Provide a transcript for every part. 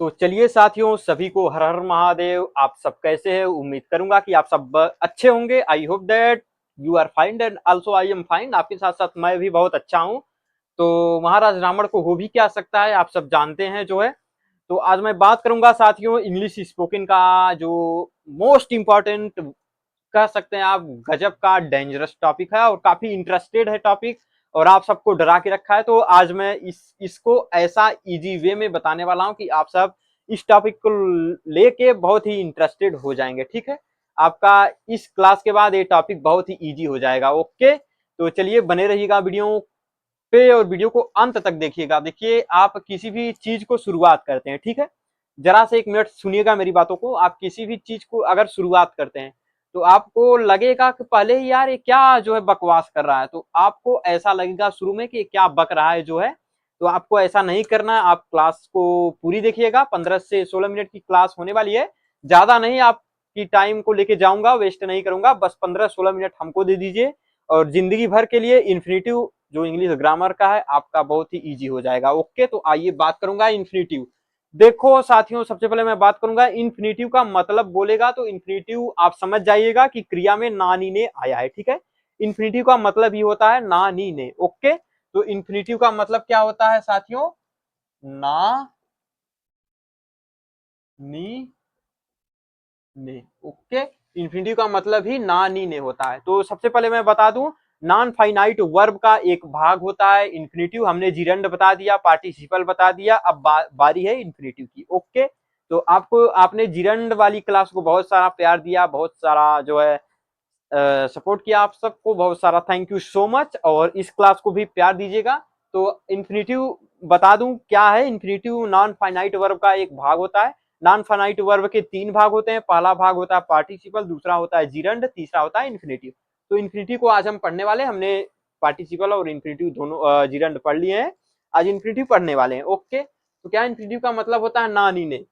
तो चलिए साथियों, सभी को हर हर महादेव। आप सब कैसे हैं? उम्मीद करूंगा कि आप सब अच्छे होंगे। I hope that you are fine and also I am fine. आपके साथ साथ मैं भी बहुत अच्छा हूं। तो महाराज रावण को हो भी क्या सकता है, आप सब जानते हैं जो है। तो आज मैं बात करूंगा साथियों इंग्लिश स्पोकन का, जो मोस्ट इम्पॉर्टेंट कह सकते हैं आप, गजब का डेंजरस टॉपिक है और काफी इंटरेस्टेड है टॉपिक, और आप सबको डरा के रखा है। तो आज मैं इसको ऐसा इजी वे में बताने वाला हूं कि आप सब इस टॉपिक को लेके बहुत ही इंटरेस्टेड हो जाएंगे। ठीक है, आपका इस क्लास के बाद ये टॉपिक बहुत ही इजी हो जाएगा। ओके, तो चलिए बने रहिएगा वीडियो पे और वीडियो को अंत तक देखिएगा। देखिए, आप किसी भी चीज को शुरुआत करते हैं, ठीक है, जरा से एक मिनट सुनिएगा मेरी बातों को। आप किसी भी चीज को अगर शुरुआत करते हैं तो आपको लगेगा कि पहले ही यार ये क्या जो है बकवास कर रहा है, तो आपको ऐसा लगेगा शुरू में कि क्या बक रहा है जो है। तो आपको ऐसा नहीं करना है। आप क्लास को पूरी देखिएगा। 15 से 16 मिनट की क्लास होने वाली है, ज्यादा नहीं। आपकी टाइम को लेके जाऊंगा, वेस्ट नहीं करूंगा। बस 15-16 मिनट हमको दे दीजिए और जिंदगी भर के लिए इन्फिनेटिव जो इंग्लिश ग्रामर का है आपका बहुत ही इजी हो जाएगा। ओके, तो आइए बात करूंगा इन्फिनेटिव। देखो साथियों, सबसे पहले मैं बात करूंगा इन्फिनेटिव का मतलब। बोलेगा तो इन्फिनेटिव आप समझ जाइएगा कि क्रिया में ना नी ने आया है। ठीक है, इन्फिनेटिव का मतलब ही होता है ना नी ने। ओके, तो इन्फिनेटिव का मतलब क्या होता है साथियों? ना नी ने। ओके, इन्फिनेटिव का मतलब ही ना नी ने होता है। तो सबसे पहले मैं बता दूं, नॉन फाइनाइट वर्ब का एक भाग होता है इन्फिनेटिव। हमने जिरंड बता दिया, पार्टिसिपल बता दिया, अब बारी है इन्फिनेटिव की। ओके, तो आपको आपने जिरंड वाली क्लास को बहुत सारा प्यार दिया, बहुत सारा जो है सपोर्ट किया। आप सबको बहुत सारा थैंक यू सो मच, और इस क्लास को भी प्यार दीजिएगा। तो इन्फिनेटिव बता दूं क्या है। इन्फिनेटिव नॉन फाइनाइट वर्ब का एक भाग होता है। नॉन फाइनाइट वर्ब के 3 भाग होते हैं। पहला भाग होता है पार्टिसिपल, दूसरा होता है जिरंड, तीसरा होता है इन्फिनेटिव। तो इन्फिनेटिव को आज हम पढ़ने वाले हैं। हमने पार्टिसिपल और इन्फिनेटिव दोनों जिरंड पढ़ लिए हैं, आज इन्फिनेटिव पढ़ने वाले हैं। ओके, तो क्या इन्फिनेटिव का मतलब होता है ना नी ने,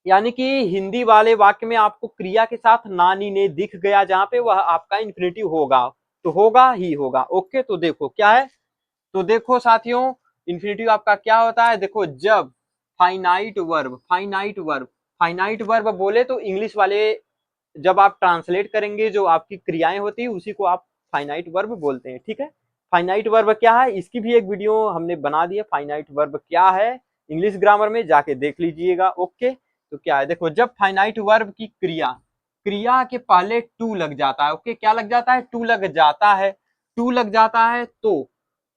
यानी कि हिंदी वाले वाक्य में आपको क्रिया के साथ ना नी ने दिख गया जहां पे, वह आपका इन्फिनेटिव होगा। तो होगा ही होगा। ओके, तो देखो क्या है। तो देखो साथियों, इन्फिनेटिव आपका क्या होता है। देखो, जब फाइनाइट वर्ब बोले तो इंग्लिश वाले जब आप ट्रांसलेट करेंगे जो आपकी क्रियाएं होती है उसी को आप फाइनाइट वर्ब बोलते हैं। ठीक है, फाइनाइट वर्ब क्या है, इसकी भी एक वीडियो हमने बना दी है। फाइनाइट वर्ब क्या है इंग्लिश ग्रामर में, जाके देख लीजिएगा। ओके, तो क्या है, देखो, जब फाइनाइट वर्ब की क्रिया क्रिया के पहले टू लग जाता है। ओके, क्या लग जाता है? टू लग जाता है। टू लग जाता है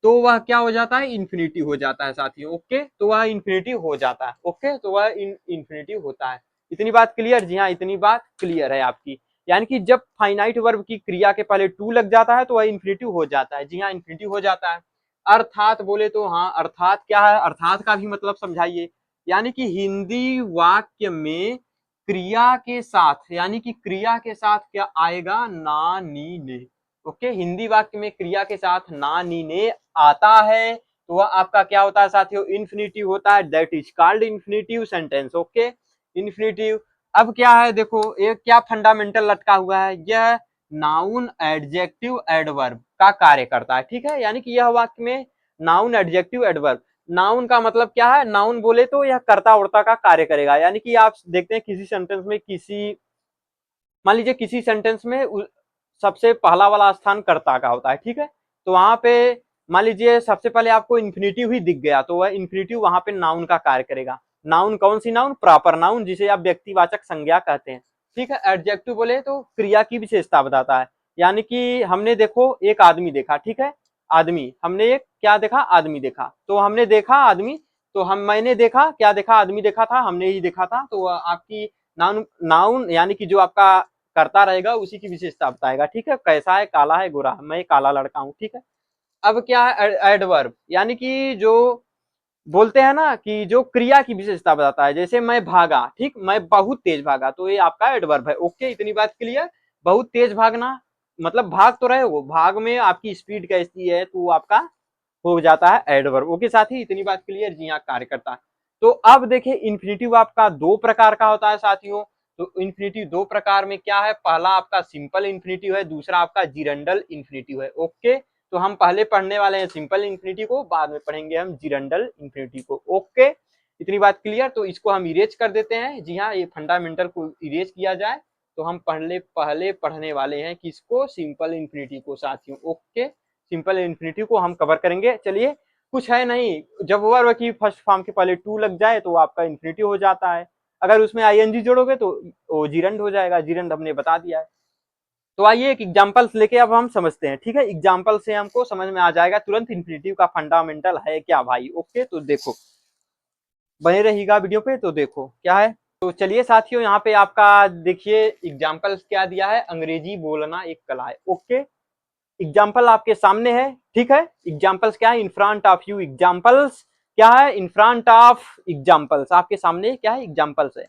तो वह क्या हो जाता है? इन्फिनिटिव हो जाता है साथियों। ओके, तो वह इन्फिनिटिव हो जाता है। ओके, तो वह इन्फिनिटिव होता है। इतनी बात क्लियर? जी हाँ, इतनी बात क्लियर है आपकी। यानी कि जब फाइनाइट वर्ब की क्रिया के पहले टू लग जाता है तो वह इन्फिनिटिव हो जाता है। जी हाँ, इन्फिनिटिव हो जाता है। अर्थात बोले तो, हाँ, अर्थात क्या है? अर्थात का भी मतलब समझाइए। यानी कि हिंदी वाक्य में क्रिया के साथ, यानी कि क्रिया के साथ क्या आएगा? ना नी ने। ओके, हिंदी वाक्य में क्रिया के साथ ना नी ने आता है तो वह आपका क्या होता है साथियों? इन्फिनिटिव होता है। That is called infinitive sentence. Okay, infinitive. अब क्या है, देखो एक क्या फंडामेंटल लटका हुआ है, यह नाउन एडजेक्टिव एडवर्ब का कार्य करता है। ठीक है, यानी कि यह वाक्य में नाउन एडजेक्टिव एडवर्ब। नाउन का मतलब क्या है? नाउन बोले तो यह कर्ता वर्ता का कार्य करेगा। यानी कि आप देखते हैं किसी सेंटेंस में, किसी मान लीजिए किसी सेंटेंस में सबसे पहला वाला स्थान कर्ता का होता है। ठीक है, तो वहां पे मान लीजिए सबसे पहले आपको इन्फिनिटिव ही दिख गया तो वह इन्फिनिटिव वहां पे नाउन का कार्य करेगा। नाउन कौन सी नाउन? प्रॉपर नाउन, जिसे आप व्यक्तिवाचक संज्ञा कहते हैं। ठीक है, एडजेक्टिव बोले तो क्रिया की विशेषता बताता है। यानी कि हमने देखो एक आदमी देखा। ठीक है, आदमी, हमने एक क्या देखा? आदमी देखा। तो हमने देखा आदमी, तो मैंने देखा क्या देखा? आदमी देखा था, हमने ही देखा था। तो आपकी नाउन नाउन यानी कि जो आपका करता रहेगा उसी की विशेषता बताएगा। ठीक है, कैसा है? काला है, गोरा है, मैं काला लड़का हूँ। ठीक है, अब क्या है? एडवर्ब, यानी कि जो बोलते हैं ना कि जो क्रिया की विशेषता बताता है। जैसे मैं भागा, ठीक, मैं बहुत तेज भागा, तो ये आपका एडवर्ब है। ओके, इतनी बात क्लियर। बहुत तेज भागना मतलब भाग तो रहे हो, भाग में आपकी स्पीड कैसी है तो आपका हो जाता है एडवर्ब। ओके साथी, इतनी बात क्लियर? जी हाँ, कार्य करता है। तो अब देखिए, इन्फिनेटिव आपका दो प्रकार का होता है साथियों। तो इन्फिनेटिव दो प्रकार में क्या है? पहला आपका सिंपल इन्फिनेटिव है, दूसरा आपका जिरंडल इन्फिनेटिव है। ओके, तो हम पहले पढ़ने वाले हैं सिंपल इन्फिनेटिव को, बाद में पढ़ेंगे हम जिरंडल इन्फिनेटिव को। ओके, इतनी बात क्लियर। तो इसको हम इरेज कर देते हैं। जी हाँ, ये फंडामेंटल को इरेज किया जाए तो हम पहले पढ़ने वाले हैं किसको, सिंपल इन्फिनिटी को साथियों। ओके, सिंपल इन्फिनिटी को हम कवर करेंगे। चलिए, कुछ है नहीं, जब वर्ब की फर्स्ट फॉर्म के पहले टू लग जाए तो आपका इन्फिनिटी हो जाता है। अगर उसमें आईएनजी जोड़ोगे तो वो जीरंड हो जाएगा। जीरंड हमने बता दिया है। तो आइए एक एग्जांपल्स लेके अब हम समझते हैं। ठीक है, एग्जांपल से हमको समझ में आ जाएगा तुरंत इन्फिनिटिव का फंडामेंटल है क्या भाई। ओके, तो देखो, बने रहिएगा वीडियो पे। तो देखो क्या है। तो चलिए साथियों, यहाँ पे आपका देखिए एग्जाम्पल क्या दिया है, अंग्रेजी बोलना एक कला है। ओके, एग्जाम्पल आपके सामने है। ठीक है, एग्जाम्पल्स क्या है, इन फ्रंट ऑफ यू। एग्जाम्पल्स क्या है, इन फ्रंट ऑफ एग्जाम्पल्स। आपके सामने क्या है, एग्जाम्पल्स है।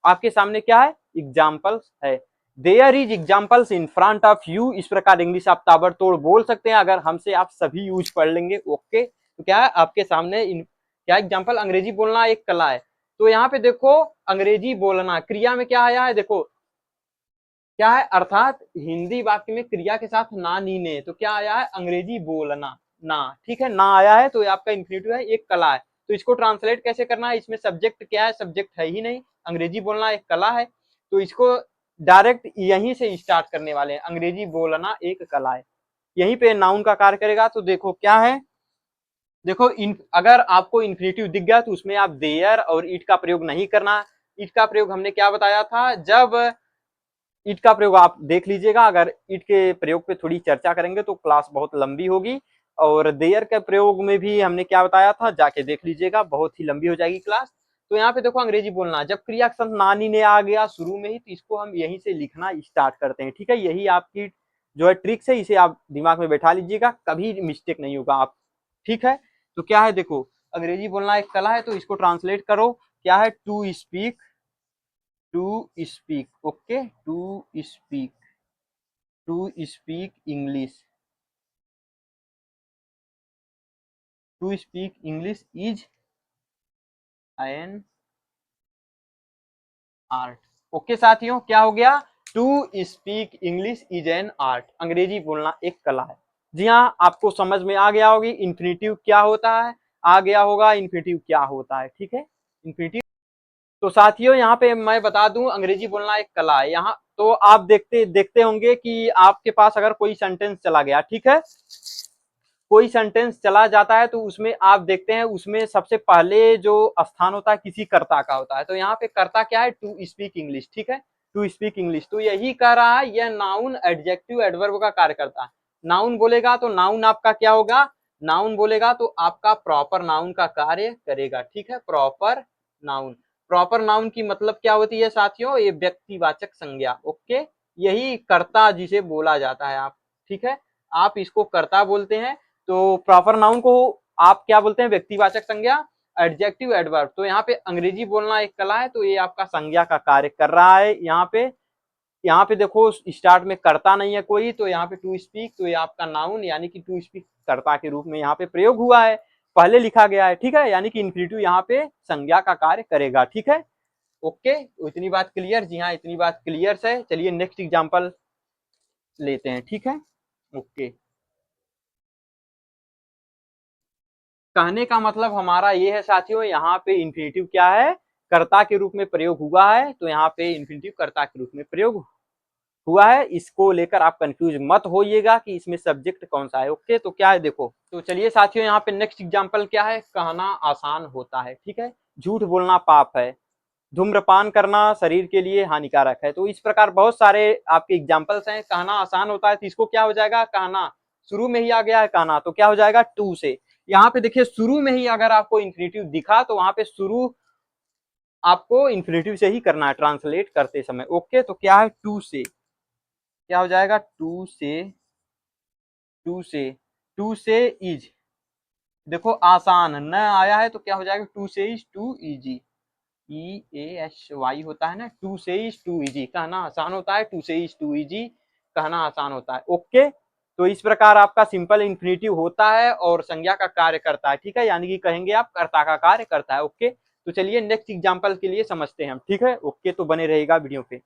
आपके सामने क्या है, एग्जाम्पल्स है। There is examples in front of you. इस प्रकार इंग्लिश आप ताबड़तोड़ बोल सकते हैं अगर हमसे आप सभी यूज पढ़ लेंगे। ओके, तो क्या है आपके सामने क्या एग्जाम्पल, अंग्रेजी बोलना एक कला है। तो यहाँ पे देखो, अंग्रेजी बोलना क्रिया में क्या आया है, देखो क्या है, अर्थात हिंदी वाक्य में क्रिया के साथ ना नी ने, तो क्या आया है, अंग्रेजी बोलना ना। ठीक है, ना आया है तो ये आपका इन्फिनिटिव है, एक कला है। तो इसको ट्रांसलेट कैसे करना है, इसमें सब्जेक्ट क्या है, सब्जेक्ट है ही नहीं। अंग्रेजी बोलना एक कला है, तो इसको डायरेक्ट यहीं से स्टार्ट करने वाले हैं। अंग्रेजी बोलना एक कला है, यहीं पे नाउन का कार्य करेगा। तो देखो क्या है, देखो अगर आपको इन्फिनिटिव दिख गया तो उसमें आप देयर और इट का प्रयोग नहीं करना। इट का प्रयोग हमने क्या बताया था, जब ईट का प्रयोग आप देख लीजिएगा। अगर ईट के प्रयोग पे थोड़ी चर्चा करेंगे तो क्लास बहुत लंबी होगी। और देयर के प्रयोग में भी हमने क्या बताया था, जाके देख लीजिएगा, बहुत ही लंबी हो जाएगी क्लास। तो यहाँ पे देखो अंग्रेजी बोलना, जब क्रिया के साथ नानी ने आ गया शुरू में ही, तो इसको हम यहीं से लिखना स्टार्ट करते हैं। ठीक है, यही आपकी जो है ट्रिक्स है, इसे आप दिमाग में बैठा लीजिएगा, कभी मिस्टेक नहीं होगा आप। ठीक है, तो क्या है, देखो अंग्रेजी बोलना एक कला है, तो इसको ट्रांसलेट करो। क्या है, to speak, to speak. Okay, to speak, to speak English, to speak English is an art. Okay साथियों, क्या हो गया, to speak English is an art. अंग्रेजी बोलना एक कला है। जी हाँ, आपको समझ में आ गया होगी इन्फिनिटिव क्या होता है, आ गया होगा इन्फिनिटिव क्या होता है। ठीक है, इन्फिनिटिव। तो साथियों यहाँ पे मैं बता दूं, अंग्रेजी बोलना एक कला है। यहाँ तो आप देखते देखते होंगे कि आपके पास अगर कोई सेंटेंस चला गया, ठीक है, कोई सेंटेंस चला जाता है तो उसमें आप देखते हैं, उसमें सबसे पहले जो स्थान होता है किसी कर्ता का होता है। तो यहाँ पे कर्ता क्या है, टू स्पीक इंग्लिश। ठीक है, टू स्पीक इंग्लिश, तो यही कह रहा है, यह नाउन एडजेक्टिव एडवर्ब का कार्य करता है। नाउन बोलेगा तो नाउन आपका क्या होगा, नाउन बोलेगा तो आपका प्रॉपर नाउन का कार्य करेगा। ठीक है, प्रॉपर नाउन। प्रॉपर नाउन की मतलब क्या होती है साथियों, ये व्यक्तिवाचक संज्ञा। ओके, यही कर्ता जिसे बोला जाता है आप। ठीक है, आप इसको कर्ता बोलते हैं। तो प्रॉपर नाउन को आप क्या बोलते हैं, व्यक्तिवाचक संज्ञा, एडजेक्टिव एडवर्ब। तो यहाँ पे अंग्रेजी बोलना एक कला है, तो ये आपका संज्ञा का कार्य कर रहा है। यहाँ पे देखो स्टार्ट में करता नहीं है कोई, तो यहाँ पे टू स्पीक, तो ये आपका नाउन यानी कि टू स्पीक कर्ता के रूप में यहाँ पे प्रयोग हुआ है, पहले लिखा गया है। ठीक है, यानी कि इन्फिनिटिव यहाँ पे संज्ञा का कार्य करेगा। ठीक है, ओके, तो इतनी बात क्लियर। जी हाँ, इतनी बात क्लियर है। चलिए नेक्स्ट एग्जाम्पल लेते हैं। ठीक है, ओके, कहने का मतलब हमारा ये है साथियों, यहाँ पे इन्फिनिटिव क्या है, कर्ता के रूप में प्रयोग हुआ है। तो यहाँ पे इन्फिनिटिव कर्ता के रूप में प्रयोग हुआ है। इसको लेकर आप कंफ्यूज मत होइएगा कि इसमें सब्जेक्ट कौन सा है। ओके, तो क्या है देखो, तो चलिए साथियों यहाँ पे नेक्स्ट एग्जांपल क्या है, कहना आसान होता है। ठीक है, झूठ बोलना पाप है, धूम्रपान करना शरीर के लिए हानिकारक है। तो इस प्रकार बहुत सारे आपके एग्जाम्पल्स हैं। कहना आसान होता है तो इसको क्या हो जाएगा, कहना शुरू में ही आ गया है कहना, तो क्या हो जाएगा, टू से। यहाँ पे देखिए शुरू में ही अगर आपको इन्फिनिटिव दिखा तो वहां पे शुरू आपको इन्फिनिटिव से ही करना है ट्रांसलेट करते समय। ओके, तो क्या है, टू से, क्या हो जाएगा, टू से, टू से, टू से इज। देखो आसान न आया है तो क्या हो जाएगा, टू से इज टू इजी। EASY होता है ना, टू से इज टू इजी, कहना आसान होता है, टू से इज टू इजी, कहना आसान होता है। ओके, तो इस प्रकार आपका सिंपल इन्फिनिटिव होता है और संज्ञा का कार्य करता है। ठीक है, यानी कि कहेंगे आप कर्ता का कार्य करता है। ओके, तो चलिए नेक्स्ट एग्जांपल के लिए समझते हैं हम। ठीक है, ओके, तो बने रहेगा वीडियो पे।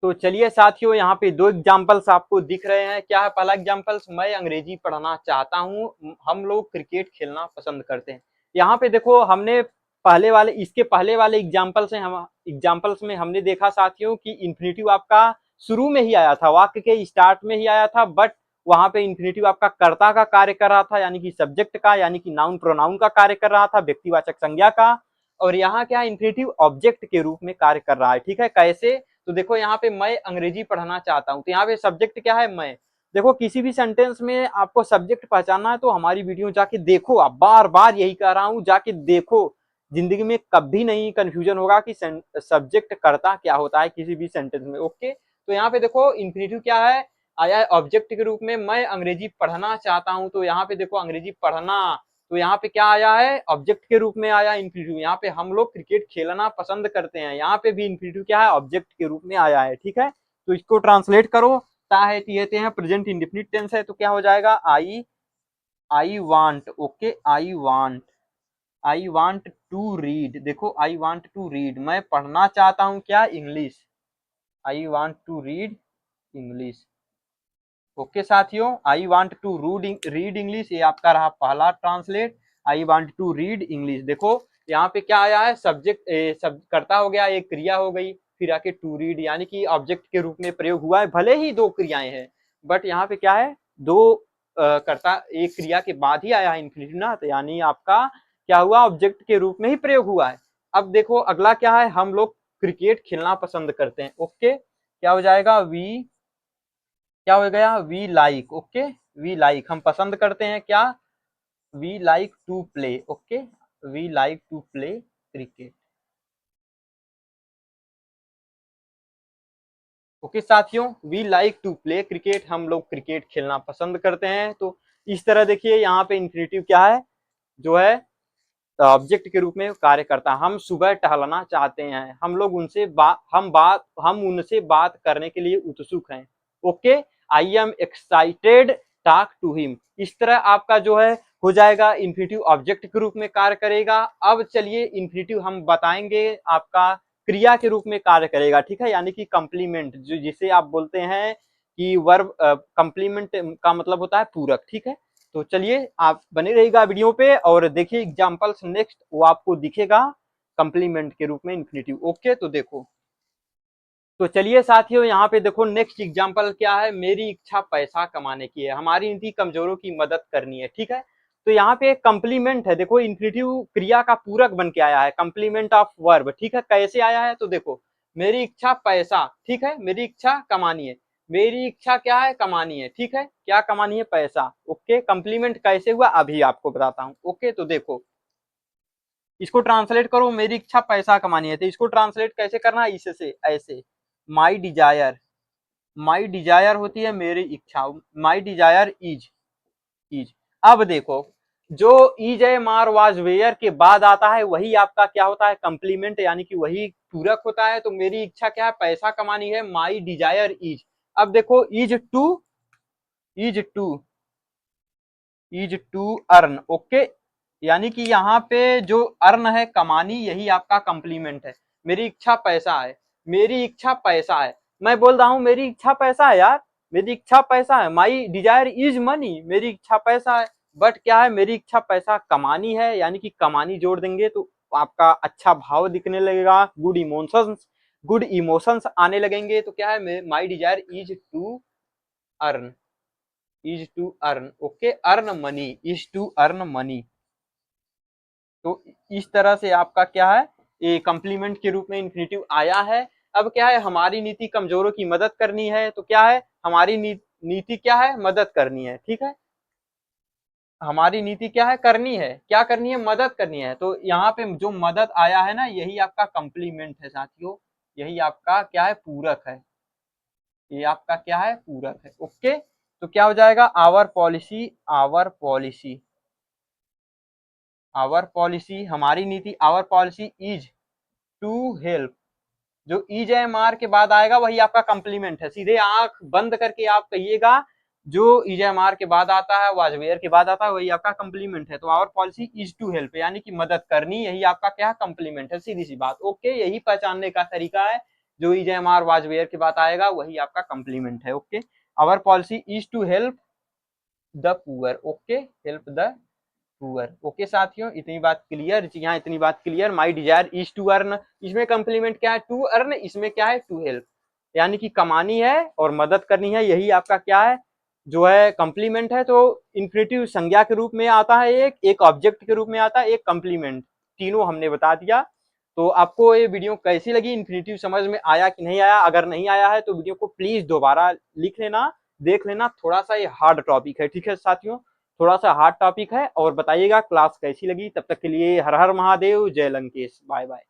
तो चलिए साथियों, यहाँ पे दो एग्जाम्पल्स आपको दिख रहे हैं। क्या है पहला एग्जाम्पल्स, मैं अंग्रेजी पढ़ना चाहता हूँ, हम लोग क्रिकेट खेलना पसंद करते हैं। यहाँ पे देखो हमने इसके पहले वाले एग्जाम्पल्स में हमने देखा साथियों कि इन्फिनेटिव आपका शुरू में ही आया था, वाक्य के स्टार्ट में ही आया था, बट वहां पे इन्फिनेटिव आपका कर्ता का कार्य कर रहा था, यानी कि सब्जेक्ट का, यानी कि नाउन प्रोनाउन का कार्य कर रहा था, व्यक्तिवाचक संज्ञा का। और यहाँ क्या इन्फिनेटिव ऑब्जेक्ट के रूप में कार्य कर रहा है। ठीक है, कैसे? तो देखो यहाँ पे मैं अंग्रेजी पढ़ना चाहता हूँ, तो यहाँ पे सब्जेक्ट क्या है? मैं। देखो किसी भी सेंटेंस में आपको सब्जेक्ट पहचानना है तो हमारी वीडियो जाके देखो, आप बार बार यही कह रहा हूँ, जाके देखो। जिंदगी में कभी नहीं कंफ्यूजन होगा कि सब्जेक्ट कर्ता क्या होता है किसी भी सेंटेंस में। ओके, तो यहाँ पे देखो इन्फिनेटिव क्या है, आया है ऑब्जेक्ट के रूप में। मैं अंग्रेजी पढ़ना चाहता हूँ, तो यहाँ पे देखो अंग्रेजी पढ़ना, तो यहाँ पे क्या आया है? ऑब्जेक्ट के रूप में आया इन्फिनेटिव। यहाँ पे हम लोग क्रिकेट खेलना पसंद करते हैं, यहाँ पे भी इन्फिनेटिव क्या है? ऑब्जेक्ट के रूप में आया है। ठीक है, तो इसको ट्रांसलेट करो। कहते हैं प्रेजेंट इंडेफिनिट टेंस है, तो क्या हो जाएगा? I want. Okay, I want to read. देखो आई वांट टू रीड, मैं पढ़ना चाहता हूँ क्या? English. I want to read English. Okay साथियों, I want to read English, ये आपका रहा पहला translate. I want to read English. देखो यहाँ पे क्या आया है? सब्जेक्ट सब कर्ता हो गया, एक क्रिया हो गई, फिर आके टू रीड, यानी कि ऑब्जेक्ट के रूप में प्रयोग हुआ है। भले ही दो क्रियाएं हैं, बट यहाँ पे क्या है? दो कर्ता एक क्रिया के बाद ही आया है इन्फिनिटिव ना, तो यानी आपका क्या हुआ? ऑब्जेक्ट के रूप में ही प्रयोग हुआ है। अब देखो अगला क्या है? हम लोग क्रिकेट खेलना पसंद करते हैं। ओके, क्या हो जाएगा? क्या हो गया? We like. Okay, we like, हम पसंद करते हैं क्या? We like to play. Okay, we like to play cricket. Okay साथियों, we like to play cricket, हम लोग क्रिकेट खेलना पसंद करते हैं। तो इस तरह देखिए यहाँ पे इन्फिनेटिव क्या है? जो है ऑब्जेक्ट के रूप में कार्य करता है। हम सुबह टहलना चाहते हैं, हम लोग हम उनसे बात करने के लिए उत्सुक हैं। Okay, I am excited talk to him. इस तरह आपका जो है हो जाएगा, इन्फिनेटिव ऑब्जेक्ट के रूप में कार्य करेगा। अब चलिए इन्फिनेटिव हम बताएंगे आपका क्रिया के रूप में कार्य करेगा। ठीक है, यानी कि कंप्लीमेंट, जो जिसे आप बोलते हैं कि वर्ब, कंप्लीमेंट का मतलब होता है पूरक। ठीक है, तो चलिए आप बने रहिएगा वीडियो पे और देखिए एग्जांपल्स नेक्स्ट, वो आपको दिखेगा कंप्लीमेंट के रूप में इन्फिनेटिव। ओके, तो देखो, तो चलिए साथियों यहाँ पे देखो नेक्स्ट एग्जांपल क्या है? मेरी इच्छा पैसा कमाने की है, हमारी नीति कमजोरों की मदद करनी है। ठीक है, तो यहाँ पे एक कंप्लीमेंट है, देखो इन्फिनेटिव क्रिया का पूरक बन के आया है, कंप्लीमेंट ऑफ वर्ब। ठीक है, कैसे आया है? तो देखो मेरी इच्छा पैसा, ठीक है, मेरी इच्छा कमानी है, मेरी इच्छा क्या है? कमानी है। ठीक है, क्या कमानी है? पैसा। ओके, कंप्लीमेंट कैसे हुआ अभी आपको बताता हूँ। ओके, तो देखो इसको ट्रांसलेट करो, मेरी इच्छा पैसा कमानी है, तो इसको ट्रांसलेट कैसे करना है? इससे ऐसे, माई डिजायर, माई डिजायर होती है मेरी इच्छा, माई डिजायर इज। अब देखो जो इज ए मार वाज वेयर के बाद आता है वही आपका क्या होता है? कंप्लीमेंट, यानी कि वही पूरक होता है। तो मेरी इच्छा क्या है? पैसा कमानी है, माई डिजायर इज। अब देखो is to is to earn. Okay, यानी कि यहाँ पे जो अर्न है, कमानी, यही आपका कंप्लीमेंट है। मेरी इच्छा पैसा है, मेरी इच्छा पैसा है, मैं बोल रहा हूँ मेरी इच्छा पैसा है यार, मेरी इच्छा पैसा है, माई डिजायर इज मनी, मेरी इच्छा पैसा है। बट क्या है? मेरी इच्छा पैसा कमानी है, यानी कि कमानी जोड़ देंगे तो आपका अच्छा भाव दिखने लगेगा, गुड इमोशंस आने लगेंगे। तो क्या है? My desire earn is to earn. Okay, earn money, is to earn money. तो इस तरह से आपका क्या है? ये कंप्लीमेंट के रूप में इन्फिनेटिव आया है। अब क्या है? हमारी नीति कमजोरों की मदद करनी है, तो क्या है? हमारी नीति क्या है? मदद करनी है। ठीक है, हमारी नीति क्या है? करनी है, क्या करनी है? मदद करनी है। तो यहाँ पे जो मदद आया है ना, यही आपका कंप्लीमेंट है साथियों, यही आपका क्या है? पूरक है, ये आपका क्या है? पूरक है। ओके, तो क्या हो जाएगा? आवर पॉलिसी, हमारी नीति, our policy is to help. जो इज एम आर के बाद आएगा वही आपका कंप्लीमेंट है। सीधे आंख बंद करके आप कहिएगा, जो इज एम आर के बाद आता है, वाज वेयर के बाद आता है, वही आपका कंप्लीमेंट है। तो our policy is to help, यानी कि मदद करनी, यही आपका क्या? कंप्लीमेंट है, सीधी सी बात। ओके, यही पहचानने का तरीका है, जो is M R was where के बाद आएगा वही आपका कंप्लीमेंट है। Okay, our policy is to help the poor. Okay, help the to earn. Okay साथियों, इतनी बात क्लियर? जी हाँ, इतनी बात clear. My desire is to earn, इसमें कम्प्लीमेंट क्या है? To earn. इसमें क्या है? टू हेल्प, यानी कि कमानी है और मदद करनी है, यही आपका क्या है जो है कम्प्लीमेंट है। तो इन्फिनेटिव संज्ञा के रूप में आता है, एक ऑब्जेक्ट के रूप में आता है, एक कम्प्लीमेंट, तीनों हमने बता दिया। तो आपको ये वीडियो कैसी लगी? इन्फिनेटिव समझ में आया कि नहीं आया? अगर नहीं आया है तो वीडियो को प्लीज दोबारा लिख लेना, देख लेना। थोड़ा सा ये हार्ड टॉपिक है, ठीक है साथियों, थोड़ा सा हार्ड टॉपिक है। और बताइएगा क्लास कैसी लगी। तब तक के लिए हर हर महादेव, जय लंकेश, बाय बाय।